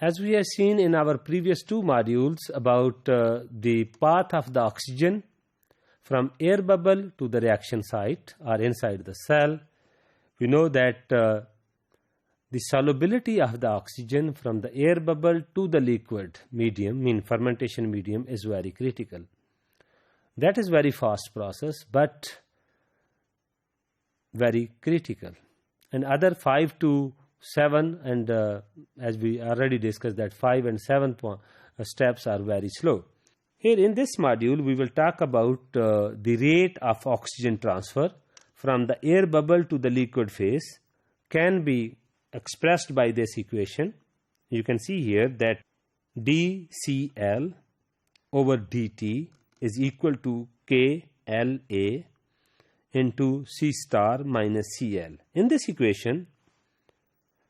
As we have seen in our previous two modules about the path of the oxygen from air bubble to the reaction site or inside the cell, we know that the solubility of the oxygen from the air bubble to the liquid medium, mean fermentation medium, is very critical. That is very fast process, but very critical. And other 5 to 7, and as we already discussed, that 5 and 7 steps are very slow. Here in this module, we will talk about the rate of oxygen transfer from the air bubble to the liquid phase can be expressed by this equation. You can see here that dCl over dt is equal to KLA into C star minus CL. In this equation,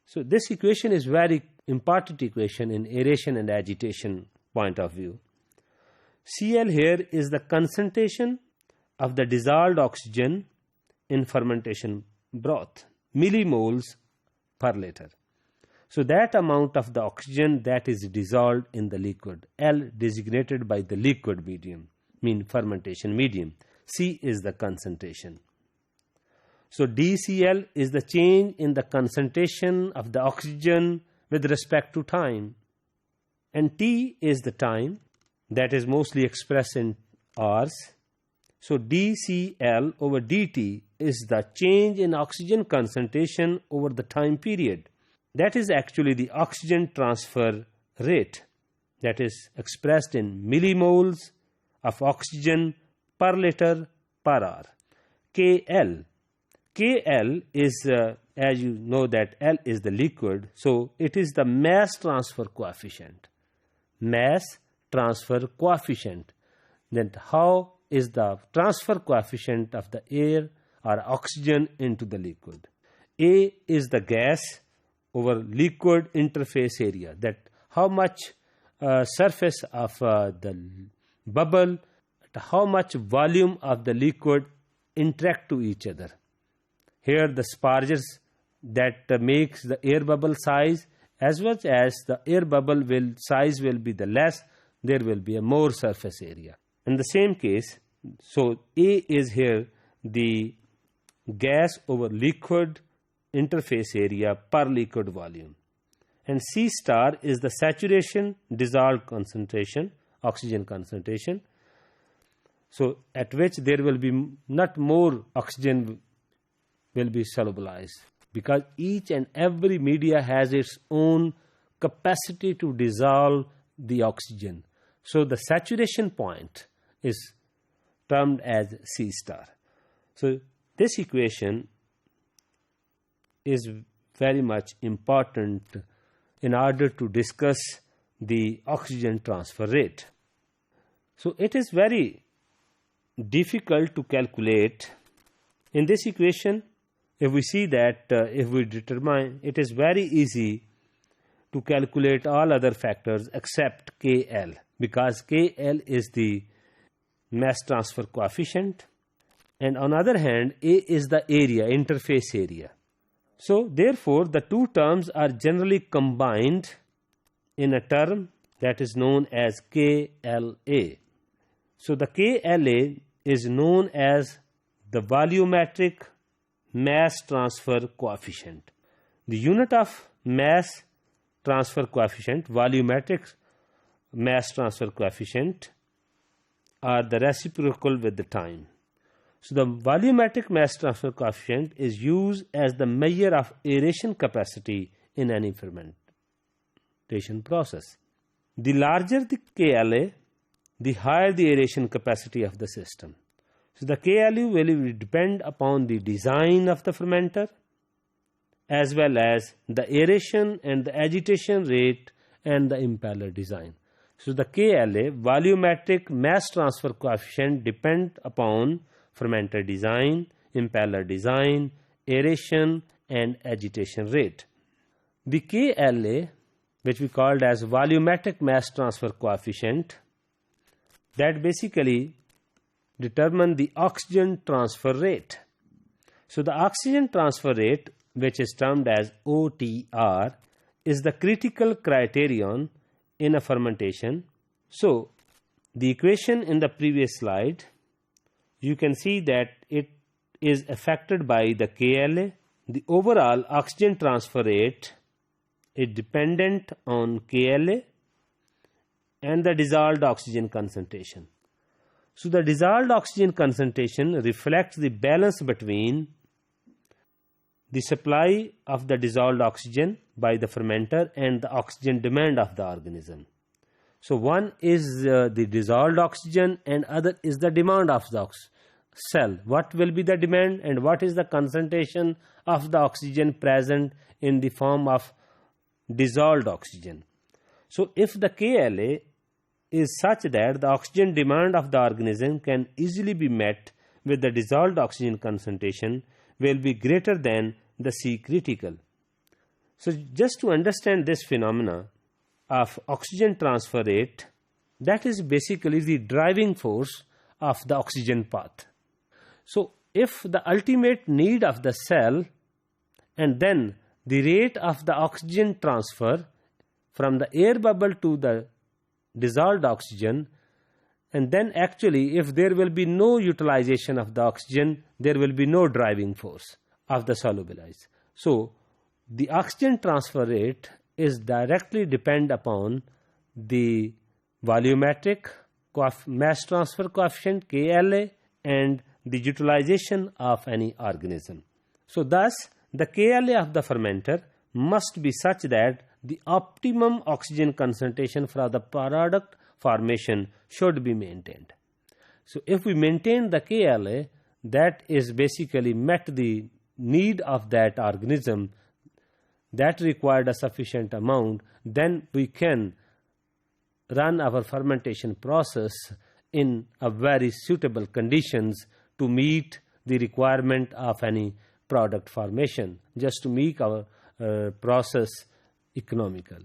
so this equation is very important equation in aeration and agitation point of view. Cl here is the concentration of the dissolved oxygen in fermentation broth, millimoles per liter. So that amount of the oxygen that is dissolved in the liquid, L designated by the liquid medium, mean fermentation medium. C is the concentration. So dCl is the change in the concentration of the oxygen with respect to time, and T is the time that is mostly expressed in hours. So dCl over dt is the change in oxygen concentration over the time period. That is actually the oxygen transfer rate, that is expressed in millimoles of oxygen per liter per hour. KL is, as you know that L is the liquid, so it is the mass transfer coefficient. Mass transfer coefficient. Then how is the transfer coefficient of the air or oxygen into the liquid? A is the gas over liquid interface area, that how much surface of the bubble, how much volume of the liquid interact to each other. Here the sparges that makes the air bubble size, as well as the air bubble size will be the less, there will be a more surface area. In the same case, so A is here the gas over liquid interface area per liquid volume, and C star is the saturation dissolved concentration, oxygen concentration, so at which there will be not more oxygen will be solubilized, because each and every media has its own capacity to dissolve the oxygen. So the saturation point is termed as C star. So this equation is very much important in order to discuss the oxygen transfer rate. So it is very difficult to calculate. In this equation, if we see that if we determine, it is very easy to calculate all other factors except KL, because KL is the mass transfer coefficient, and on the other hand, A is the area, interface area. So therefore the two terms are generally combined in a term that is known as KLA. So the KLA is known as the volumetric mass transfer coefficient. The unit of mass transfer coefficient, volumetric mass transfer coefficient, are the reciprocal with the time. So the volumetric mass transfer coefficient is used as the measure of aeration capacity in any fermentation process. The larger the KLA, the higher the aeration capacity of the system. So the KLU will depend upon the design of the fermenter, as well as the aeration and the agitation rate and the impeller design. So the KLA, volumetric mass transfer coefficient, depend upon fermenter design, impeller design, aeration and agitation rate. The KLA, which we called as volumetric mass transfer coefficient, that basically determine the oxygen transfer rate. So the oxygen transfer rate, which is termed as OTR, is the critical criterion in a fermentation. So, the equation in the previous slide, you can see that it is affected by the KLa. The overall oxygen transfer rate is dependent on KLa and the dissolved oxygen concentration. So, the dissolved oxygen concentration reflects the balance between the supply of the dissolved oxygen by the fermenter and the oxygen demand of the organism. So, one is the dissolved oxygen and other is the demand of the cell. What will be the demand and what is the concentration of the oxygen present in the form of dissolved oxygen. So, if the KLa is such that the oxygen demand of the organism can easily be met with the dissolved oxygen concentration will be greater than the C critical. So, just to understand this phenomena of oxygen transfer rate, that is basically the driving force of the oxygen path. So, if the ultimate need of the cell and then the rate of the oxygen transfer from the air bubble to the dissolved oxygen, and then actually if there will be no utilization of the oxygen, there will be no driving force of the solubilized. So, the oxygen transfer rate is directly depend upon the volumetric mass transfer coefficient KLa and the utilization of any organism. So, thus the KLa of the fermenter must be such that the optimum oxygen concentration for the product formation should be maintained. So, if we maintain the KLa, that is basically met the need of that organism that required a sufficient amount, then we can run our fermentation process in a very suitable conditions to meet the requirement of any product formation, just to make our process economical.